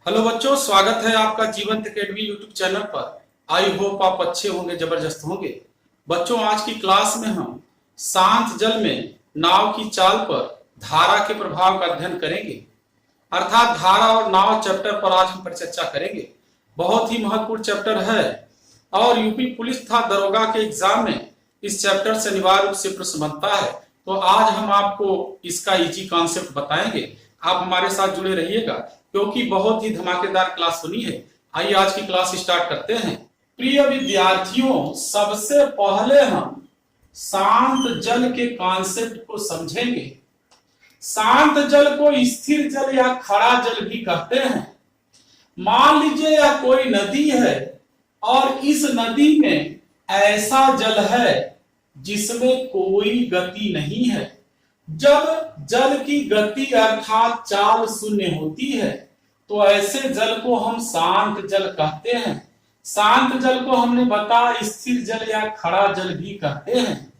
Hello बच्चों, स्वागत है आपका जीवंत एकेडमी यूट्यूब चैनल पर। आई होप आप अच्छे होंगे, जबरदस्त होंगे। बच्चों, आज की क्लास में हम शांत जल में नाव की चाल पर धारा के प्रभाव का अध्ययन करेंगे। अर्थात धारा और नाव चैप्टर पर आज हम परिचर्चा करेंगे। बहुत ही महत्वपूर्ण चैप्टर है और यूपी पुलिस तथा दरोगा के एग्जाम में इस चैप्टर से अनिवार्य रूप से प्रश्न बनता है। तो आज हम आपको इसका इजी कॉन्सेप्ट बताएंगे। आप हमारे साथ जुड़े रहिएगा क्योंकि बहुत ही धमाकेदार क्लास होनी है। आइए आज की क्लास स्टार्ट करते हैं। प्रिय विद्यार्थियों, सबसे पहले हम शांत जल के कॉन्सेप्ट को समझेंगे। शांत जल को स्थिर जल या खड़ा जल भी कहते हैं। मान लीजिए यह कोई नदी है और इस नदी में ऐसा जल है जिसमें कोई गति नहीं है। जब जल की गति अर्थात चाल शून्य होती है तो ऐसे जल को हम शांत जल कहते हैं। शांत जल को हमने बताया स्थिर जल या खड़ा जल भी कहते हैं।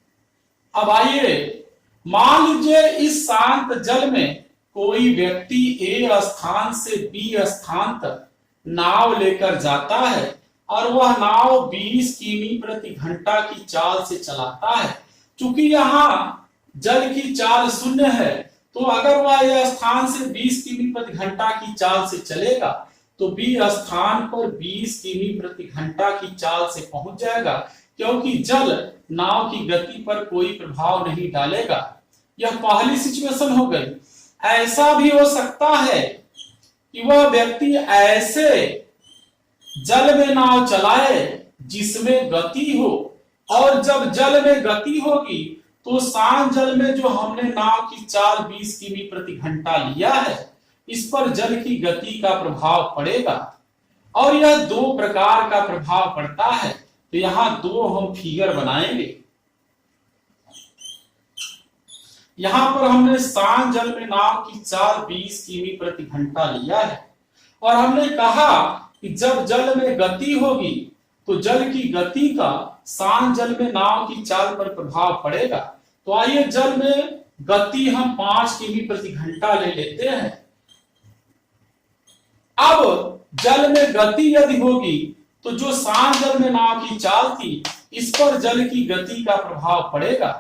अब आइए, मान लीजिए इस शांत जल में कोई व्यक्ति ए स्थान से बी स्थान तक नाव लेकर जाता है और वह नाव 20 किमी प्रति घंटा की चाल से चलाता है। चूंकि यहाँ जल की चाल शून्य है तो अगर वह यह स्थान से 20 किमी प्रति घंटा की चाल से चलेगा तो बी स्थान पर 20 किमी प्रति घंटा की चाल से पहुंच जाएगा, क्योंकि जल नाव की गति पर कोई प्रभाव नहीं डालेगा। यह पहली सिचुएशन हो गई। ऐसा भी हो सकता है कि वह व्यक्ति ऐसे जल में नाव चलाए जिसमें गति हो, और जब जल में गति होगी तो शांत जल में जो हमने नाव की चाल 20 किमी प्रति घंटा लिया है इस पर जल की गति का प्रभाव पड़ेगा। और यह दो प्रकार का प्रभाव पड़ता है। तो यहां दो हम फिगर बनाएंगे। यहां पर हमने शांत जल में नाव की चाल 20 किमी प्रति घंटा लिया है और हमने कहा कि जब जल में गति होगी तो जल की गति का शांत जल में नाव की चाल पर प्रभाव पड़ेगा। तो आइए, जल में गति हम 5 किमी प्रति घंटा ले लेते हैं। अब जल में गति यदि होगी तो जो शांत जल में नाव की चाल थी इस पर जल की गति का प्रभाव पड़ेगा।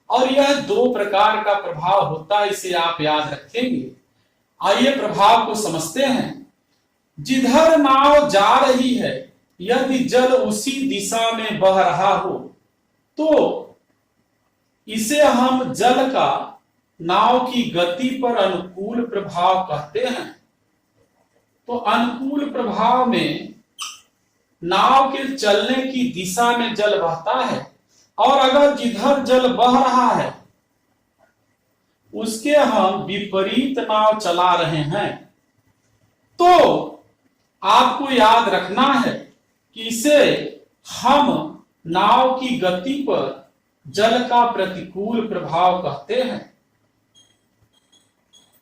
और यह दो प्रकार का प्रभाव होता है, इसे आप याद रखेंगे। आइए प्रभाव को समझते हैं। जिधर नाव जा रही है यदि जल उसी दिशा में बह रहा हो तो इसे हम जल का नाव की गति पर अनुकूल प्रभाव कहते हैं। तो अनुकूल प्रभाव में नाव के चलने की दिशा में जल बहता है, और अगर जिधर जल बह रहा है उसके हम विपरीत नाव चला रहे हैं तो आपको याद रखना है कि इसे हम नाव की गति पर जल का प्रतिकूल प्रभाव कहते हैं।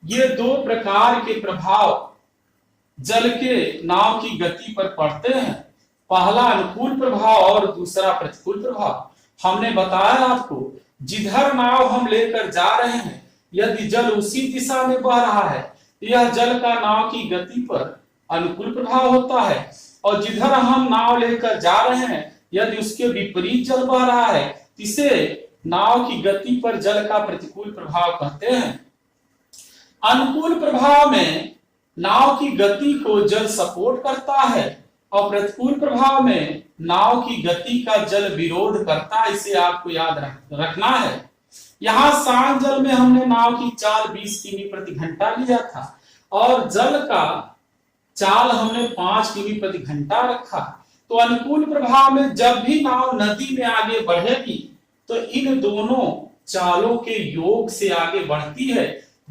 ये दो प्रकार के प्रभाव जल के नाव की गति पर पड़ते हैं। पहला अनुकूल प्रभाव और दूसरा प्रतिकूल प्रभाव। हमने बताया आपको, जिधर नाव हम लेकर जा रहे हैं यदि जल उसी दिशा में बह रहा है तो यह जल का नाव की गति पर अनुकूल प्रभाव होता है, और जिधर हम नाव लेकर जा रहे हैं यदि उसके विपरीत जल बह रहा है इसे नाव की गति पर जल का प्रतिकूल प्रभाव कहते हैं। अनुकूल प्रभाव में नाव की गति को जल सपोर्ट करता है और प्रतिकूल प्रभाव में नाव की गति का जल विरोध करता है। इसे आपको याद रखना है। यहां शांत जल में हमने नाव की चाल 20 किमी प्रति घंटा लिया था और जल का चाल हमने 5 किमी प्रति घंटा रखा। तो अनुकूल प्रभाव में जब भी नाव नदी में आगे बढ़ेगी तो इन दोनों चालों के योग से आगे बढ़ती है।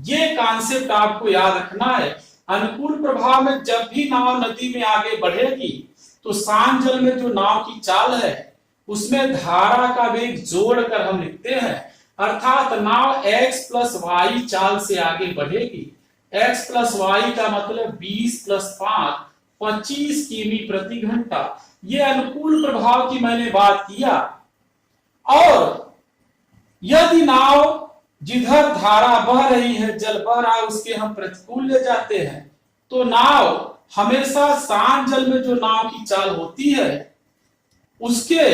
ये कॉन्सेप्ट आपको याद रखना है। अनुकूल प्रभाव में जब भी नाव नदी में आगे बढ़ेगी तो शांत जल में जो नाव की चाल है उसमें धारा का वेग जोड़कर हम लिखते हैं। अर्थात नाव x + y चाल से आगे बढ़ेगी। x + y का मतलब 20 + 5 25 किमी प्रति घंटा। ये अनुकूल प्रभाव की मैंने बात किया। और यदि नाव जिधर धारा बह रही है, जल बह रहा है, उसके हम प्रतिकूल ले जाते हैं तो नाव हमेशा शांत जल में जो नाव की चाल होती है उसके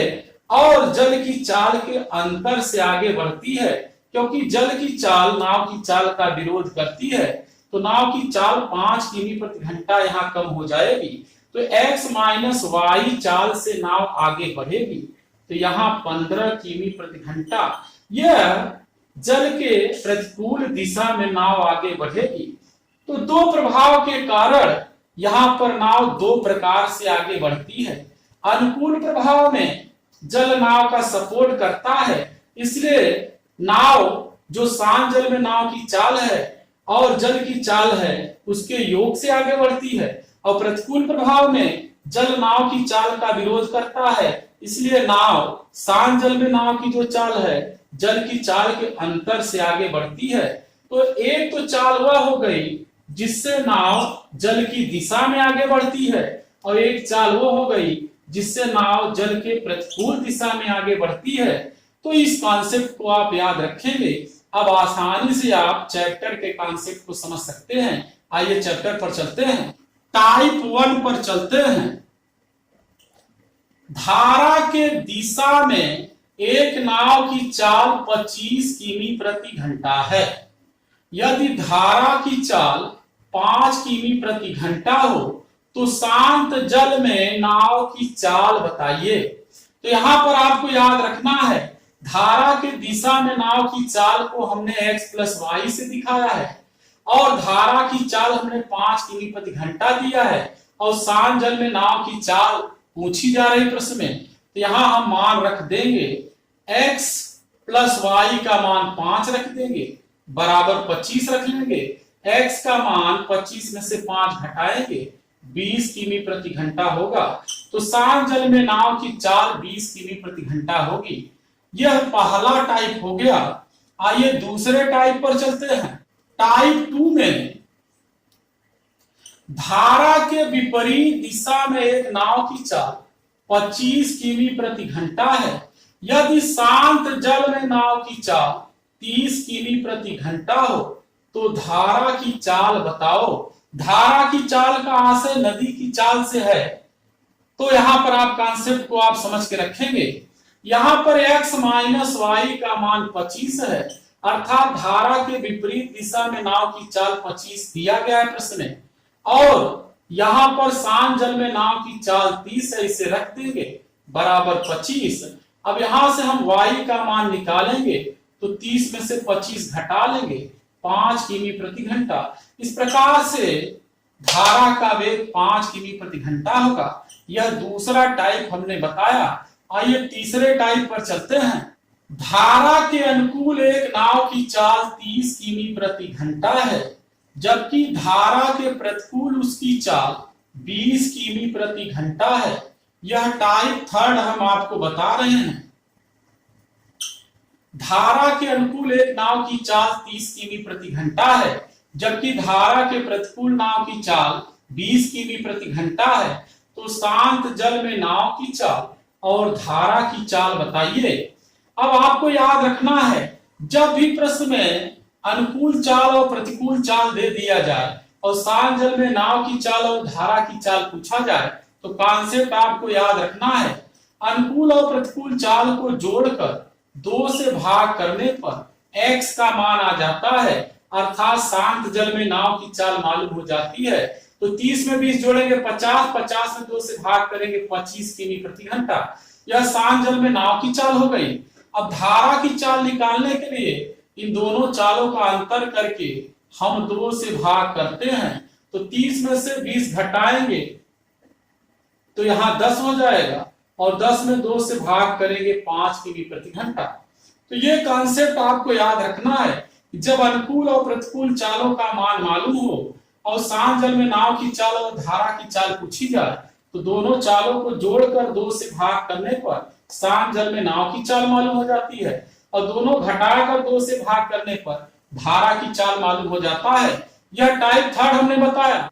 और जल की चाल के अंतर से आगे बढ़ती है, क्योंकि जल की चाल नाव की चाल का विरोध करती है। तो नाव की चाल 5 किमी प्रति घंटा यहाँ कम हो जाएगी, तो x माइनस वाई चाल से नाव आगे बढ़ेगी। तो यहाँ 15 किमी प्रति घंटा यह जल के प्रतिकूल दिशा में नाव आगे बढ़ेगी। तो दो प्रभाव के कारण यहाँ पर नाव दो प्रकार से आगे बढ़ती है। अनुकूल प्रभाव में जल नाव का सपोर्ट करता है, इसलिए नाव जो शांत जल में नाव की चाल है और जल की चाल है उसके योग से आगे बढ़ती है, और प्रतिकूल प्रभाव में जल नाव की चाल का विरोध करता है, इसलिए नाव शांत जल में नाव की जो चाल है जल की चाल के अंतर से आगे बढ़ती है। तो एक तो चाल वह हो गई जिससे नाव जल की दिशा में आगे बढ़ती है, और एक चाल वो हो गई जिससे नाव जल के प्रतिकूल दिशा में आगे बढ़ती है। तो इस कॉन्सेप्ट को आप याद रखेंगे, अब आसानी से आप चैप्टर के कॉन्सेप्ट को समझ सकते हैं। आइए चैप्टर पर चलते हैं, टाइप 1 पर चलते हैं। धारा के दिशा में एक नाव की चाल 25 किमी प्रति घंटा है। यदि धारा की चाल 5 किमी प्रति घंटा हो तो शांत जल में नाव की चाल बताइए। तो यहां पर आपको याद रखना है, धारा के दिशा में नाव की चाल को हमने x प्लस वाई से दिखाया है, और धारा की चाल हमने 5 किमी प्रति घंटा दिया है, और शांत जल में नाव की चाल पूछी जा रही प्रश्न में। तो यहां हम मान रख देंगे x प्लस वाई का मान 5 रख देंगे, बराबर 25 रख लेंगे। x का मान 25 में से 5 घटाएंगे, 20 किमी प्रति घंटा होगा। तो शांत जल में नाव की चाल 20 किमी प्रति घंटा होगी। यह पहला टाइप हो गया। आइए दूसरे टाइप पर चलते हैं। टाइप 2 में धारा के विपरीत दिशा में एक नाव की चाल 25 किमी प्रति घंटा है। यदि शांत जल में नाव की चाल 30 किमी प्रति घंटा हो तो धारा की चाल बताओ। धारा की चाल का आशय नदी की चाल से है, तो यहां पर आप कॉन्सेप्ट को आप समझ के रखेंगे। यहां पर x माइनस वाई का मान 25 है, अर्थात धारा के विपरीत दिशा में नाव की चाल 25 दिया गया है प्रश्न में, और यहां पर शांत जल में नाव की चाल 30 है, इसे रख देंगे बराबर 25। अब यहां से हम y का मान निकालेंगे तो 30 में से 25 घटा लेंगे, 5 किमी प्रति घंटा। इस प्रकार से धारा का वेग 5 किमी प्रति घंटा होगा। यह दूसरा टाइप हमने बताया। आइए तीसरे टाइप पर चलते हैं। धारा के अनुकूल एक नाव की चाल 30 किमी प्रति घंटा है, जबकि धारा के प्रतिकूल उसकी चाल 20 किमी प्रति घंटा है। यह टाइप 3 हम आपको बता रहे हैं। धारा के अनुकूल एक नाव की चाल 30 किमी प्रति घंटा है, जबकि धारा के प्रतिकूल नाव की चाल 20 किमी प्रति घंटा है। तो शांत जल में नाव की चाल और धारा की चाल बताइए। अब आपको याद रखना है, जब भी प्रश्न में अनुकूल चाल और प्रतिकूल चाल दे दिया जाए और शांत जल में नाव की चाल और धारा की चाल पूछा जाए, तो कॉन्सेप्ट आपको याद रखना है, अनुकूल और प्रतिकूल चाल को जोड़कर 2 से भाग करने पर x का मान आ जाता है, अर्थात शांत जल में नाव की चाल मालूम हो जाती है। तो 30 में 20 जोड़ेंगे 50, 50 में 2 से भाग करेंगे 25 किमी प्रति घंटा। यह शांत जल में नाव की चाल हो गई। अब धारा की चाल निकालने के लिए इन दोनों चालों का अंतर करके हम 2 से भाग करते हैं, तो 30 में से 20 घटाएंगे तो यहाँ 10 हो जाएगा, और 10 में 2 से भाग करेंगे 5 किमी प्रति घंटा। तो ये कॉन्सेप्ट आपको याद रखना है कि जब अनुकूल और प्रतिकूल चालों का मान मालूम हो और शांत जल में नाव की चाल और धारा की चाल पूछी जाए, तो दोनों चालों को जोड़कर 2 से भाग करने पर शांत जल में नाव की चाल मालूम हो जाती है, और दोनों घटाकर 2 से भाग करने पर धारा की चाल मालूम हो जाता है। यह टाइप 3 हमने बताया।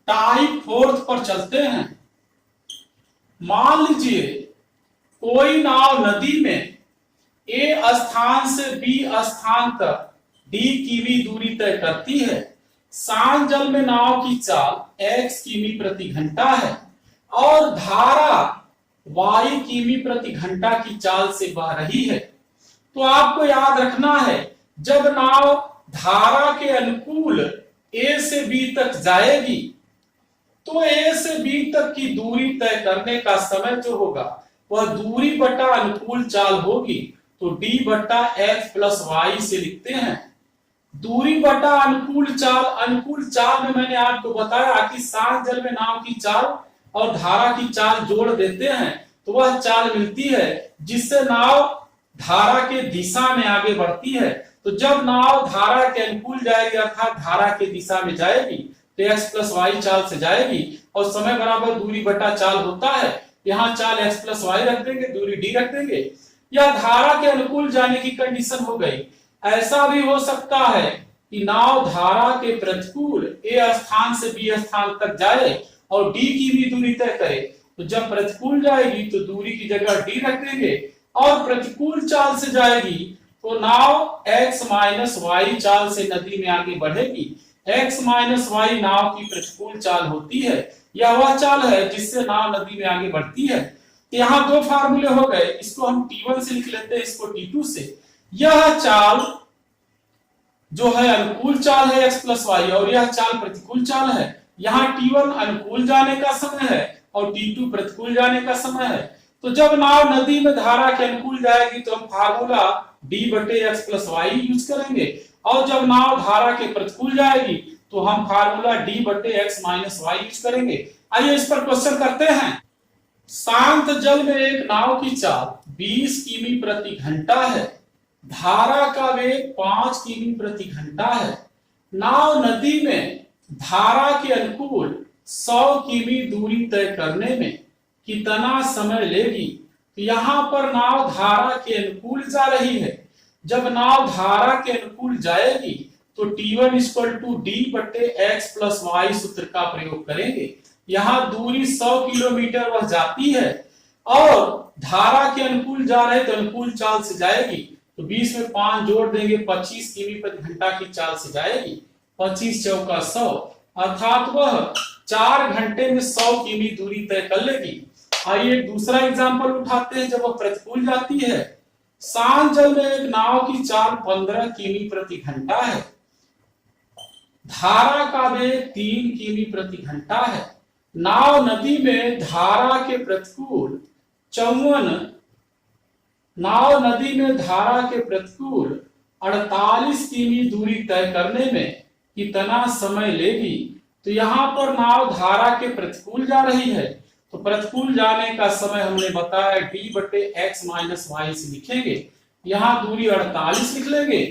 टाइप 4 पर चलते हैं। मान लीजिए कोई नाव नदी में A स्थान से B स्थान तक d किमी दूरी तय करती है। शांत जल में नाव की चाल x किमी प्रति घंटा है और धारा y किमी प्रति घंटा की चाल से बह रही है। तो आपको याद रखना है, जब नाव धारा के अनुकूल a से b तक जाएगी तो a से b तक की दूरी तय करने का समय जो होगा वह दूरी बटा अनुकूल चाल होगी। तो d बटा x प्लस वाई से लिखते हैं। दूरी बटा अनुकूल चाल में मैंने आपको बताया कि शांत जल में नाव की चाल और धारा की चाल जोड़ देते हैं तो वह चाल मिलती है जिससे नाव धारा के दिशा में आगे बढ़ती है। तो जब नाव धारा के अनुकूल जाएगी अर्थात धारा के दिशा में जाएगी तो x प्लस वाई चाल से जाएगी और समय बराबर दूरी बटा चाल होता है। यहाँ चाल x प्लस वाई रख देंगे, दूरी d रख देंगे। यह धारा के अनुकूल जाने की कंडीशन हो गई। ऐसा भी हो सकता है कि नाव धारा के प्रतिकूल a स्थान से b स्थान तक जाए और d की भी दूरी तय करे। तो जब प्रतिकूल जाएगी तो दूरी की जगह d रख देंगे और प्रतिकूल चाल से जाएगी तो नाव x माइनस वाई चाल से नदी में आगे बढ़ेगी। x माइनस वाई नाव की प्रतिकूल चाल होती है। यह वह चाल है जिससे नाव नदी में आगे बढ़ती है। तो यहाँ दो फार्मूले हो गए, इसको हम T1 से लिख लेते हैं, इसको T2 से। यह चाल जो है अनुकूल चाल है x प्लस वाई और यह चाल प्रतिकूल चाल है। यहाँ T1 अनुकूल जाने का समय है और T2 प्रतिकूल जाने का समय है। तो जब नाव नदी में धारा के अनुकूल जाएगी तो हम फार्मूला d बटे x प्लस वाई यूज करेंगे और जब नाव धारा के प्रतिकूल जाएगी तो हम फार्मूला d बटे x माइनस वाई यूज करेंगे। आइए इस पर क्वेश्चन करते हैं। शांत जल में एक नाव की चाल 20 किमी प्रति घंटा है, धारा का वेग 5 किमी प्रति घंटा है। नाव नदी में धारा के अनुकूल 100 किमी दूरी तय करने में कितना समय लेगी? तो यहाँ पर नाव धारा के अनुकूल जा रही है। जब नाव धारा के अनुकूल जाएगी तो T1 इक्वल टू D बटे x प्लस वाई सूत्र का प्रयोग करेंगे। यहाँ दूरी 100 किलोमीटर वह जाती है और धारा के अनुकूल जा रहे तो अनुकूल चाल से जाएगी तो 20 में 5 जोड़ देंगे, 25 किमी प्रति घंटा की चाल से जाएगी। 25 चौका 100 अर्थात वह 4 घंटे में 100 किमी दूरी तय कर लेगी। आइए एक दूसरा एग्जांपल उठाते हैं। जब वह प्रतिकूल जाती है, शांत जल में एक नाव की चाल 15 किमी प्रति घंटा है, धारा का वेग 3 किमी प्रति घंटा है। नाव नदी में धारा के प्रतिकूल 48 किमी दूरी तय करने में कितना समय लेगी? तो यहाँ पर नाव धारा के प्रतिकूल जा रही है तो प्रतिकूल जाने का समय हमने बताया d बटे x माइनस वाई से लिखेंगे। यहाँ दूरी 48 लिख लेंगे।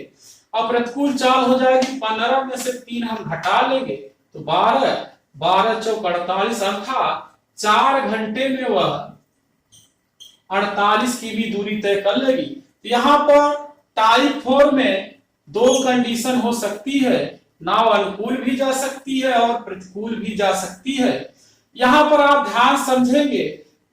अब प्रतिकूल चाल हो जाएगी, 15 में से 3 हम घटा लेंगे तो 12 चौक 48 अर्थात 4 घंटे में वह 48 की भी दूरी तय कर लेगी। तो यहाँ पर टाइप 4 में 2 कंडीशन हो सकती है, नाव अनुकूल भी जा सकती है और प्रतिकूल भी जा सकती है। यहाँ पर आप ध्यान समझेंगे,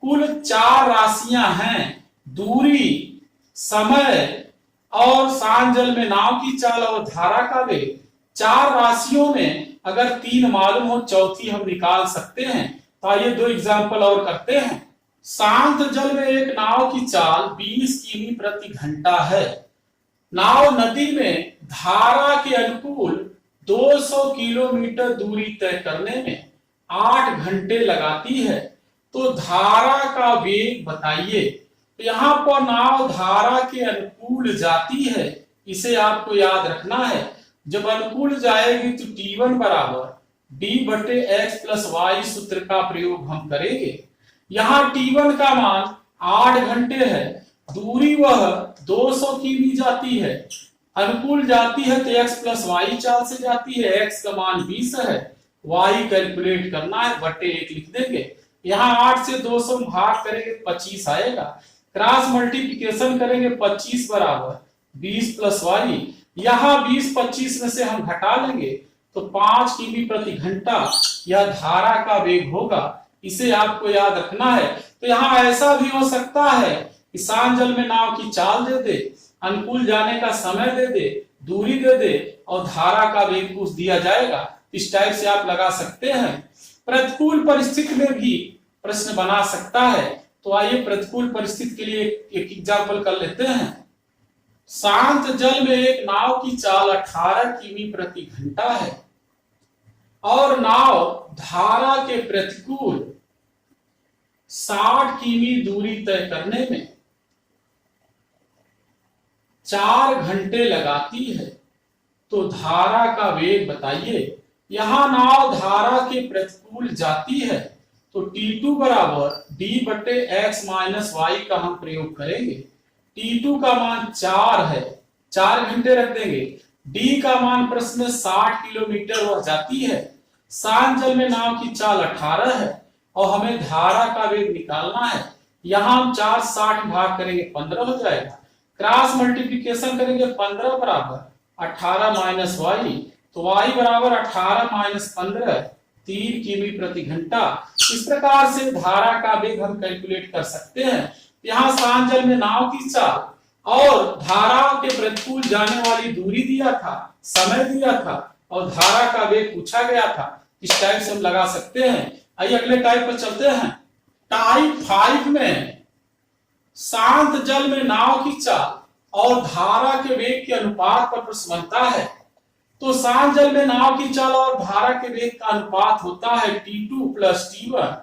कुल 4 राशियां हैं, दूरी, समय और शांत जल में नाव की चाल और धारा का वेग। 4 राशियों में अगर 3 मालूम हो चौथी हम निकाल सकते हैं। तो आइए 2 एग्जांपल और करते हैं। शांत जल में एक नाव की चाल 20 किमी प्रति घंटा है। नाव नदी में धारा के अनुकूल 200 किलोमीटर दूरी तय करने में 8 घंटे लगाती है। तो धारा का वेग बताइए। तो यहाँ पर नाव धारा के अनुकूल जाती है, इसे आपको याद रखना है। जब अनुकूल जाएगी तो T1 बराबर D बटे x प्लस वाई सूत्र का प्रयोग हम करेंगे। यहाँ T1 का मान 8 घंटे है, दूरी वह 200 किमी जाती है, अनुकूल जाती है तो x प्लस वाई चाल से जाती है। x का मान 20 है, y कैलकुलेट करना है, बटे 1 लिख देंगे। यहाँ 8 से 200 भाग करेंगे 25 आएगा, क्रॉस मल्टीप्लिकेशन करेंगे 25 बराबर 20 प्लस वाई। यहाँ 20 25 में से हम घटा लेंगे तो 5 किमी प्रति घंटा यह धारा का वेग होगा। इसे आपको याद रखना है। तो यहाँ ऐसा भी हो सकता है कि शांत जल में नाव की चाल दे दे, अनुकूल जाने का समय दे दे, दूरी दे दे और धारा का वेग कुछ दिया जाएगा इस टाइप से आप लगा सकते हैं। प्रतिकूल परिस्थिति में भी प्रश्न बना सकता है। तो आइए प्रतिकूल परिस्थिति के लिए एक एग्जाम्पल कर लेते हैं। शांत जल में एक नाव की चाल 18 किमी प्रति घंटा है और नाव धारा के प्रतिकूल 60 किमी दूरी तय करने में 4 घंटे लगाती है, तो धारा का वेग बताइए। यहां नाव धारा के प्रतिकूल जाती है, तो T2 बराबर D बटे x माइनस वाई का हम प्रयोग करेंगे। T2 का मान 4 है, 4 घंटे रख देंगे। D का मान प्रश्न में 60 किलोमीटर वह जाती है। शांत जल में नाव की चाल 18 है और हमें धारा का वेग निकालना है। यहां हम 4 60 भाग करेंगे 15 हो जाएगा। क्रॉस मल्टीप्लिकेशन करेंगे 15 बराबर 18 माइनस वाई, तो वाई बराबर 18 माइनस 15 3 किमी प्रति घंटा। इस प्रकार से धारा का वेग हम कैलकुलेट कर सकते हैं। यहाँ शांत जल में नाव की चाल और धारा के प्रतिकूल जाने वाली दूरी दिया था, समय दिया था और धारा का वेग पूछा गया था। इस टाइप से हम लगा सकते हैं। आइए अगले टाइप पर चलते हैं। टाइप 5 में शांत जल में नाव की चाल और धारा के वेग के अनुपात पर प्रश्न बनता है। तो शांत जल में नाव की चाल और धारा के वेग का अनुपात होता है T2 प्लस T1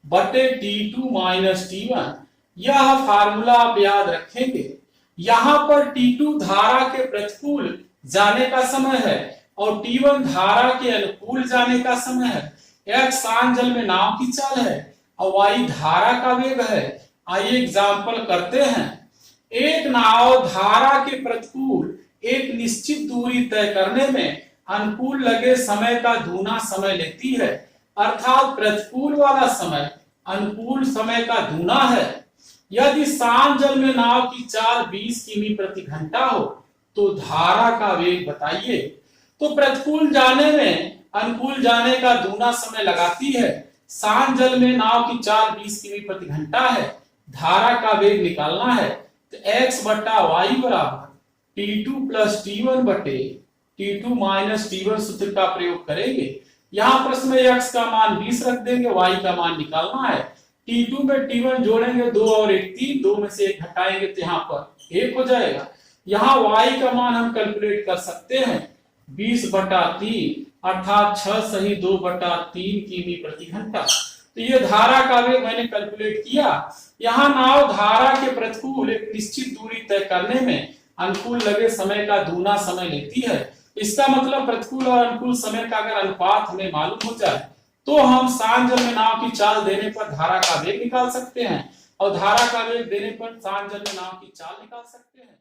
बटे T2 माइनस T1। यह फार्मूला आप याद रखेंगे। यहां पर T2 धारा के प्रतिकूल जाने का समय है और T1 धारा के अनुकूल जाने का समय है। x शांत जल में नाव की चाल है और y धारा का वेग है। आइए एग्जाम्पल करते हैं। एक नाव धारा के प्रतिकूल एक निश्चित दूरी तय करने में अनुकूल लगे समय का दूना समय लेती है, अर्थात प्रतिकूल वाला समय अनुकूल समय का दूना है। यदि शांत जल में नाव की चाल 20 किमी प्रति घंटा हो, तो धारा का वेग बताइए। तो प्रतिकूल जाने में अनुकूल जाने का दूना समय लगाती है। शांत जल में नाव की चाल 20 किमी प्रति घंटा है, धारा का वेग निकालना है। तो x बटा वाई बराबर T2 प्लस T1 बटे T2 माइनस T1 सूत्र का प्रयोग करेंगे। यहाँ प्रश्न में x का मान 20 रख देंगे, y का मान निकालना है। T2 में T1 जोड़ेंगे 2 और 1 3, 2 में से 1 घटाएंगे तो यहाँ पर 1 हो जाएगा। यहाँ y का मान हम कैलकुलेट कर सकते हैं 20 बटा 3 अर्थात 6 सही 2 बटा 3 किमी प्रति घंटा। तो ये धारा का वेग मैंने कैलकुलेट किया। यहाँ नाव धारा के प्रतिकूल एक निश्चित दूरी तय करने में अनुकूल लगे समय का दूना समय लेती है। इसका मतलब प्रतिकूल और अनुकूल समय का अगर अनुपात हमें मालूम हो जाए तो हम शांत जल में नाव की चाल देने पर धारा का वेग निकाल सकते हैं और धारा का वेग देने पर शांत जल में नाव की चाल निकाल सकते हैं।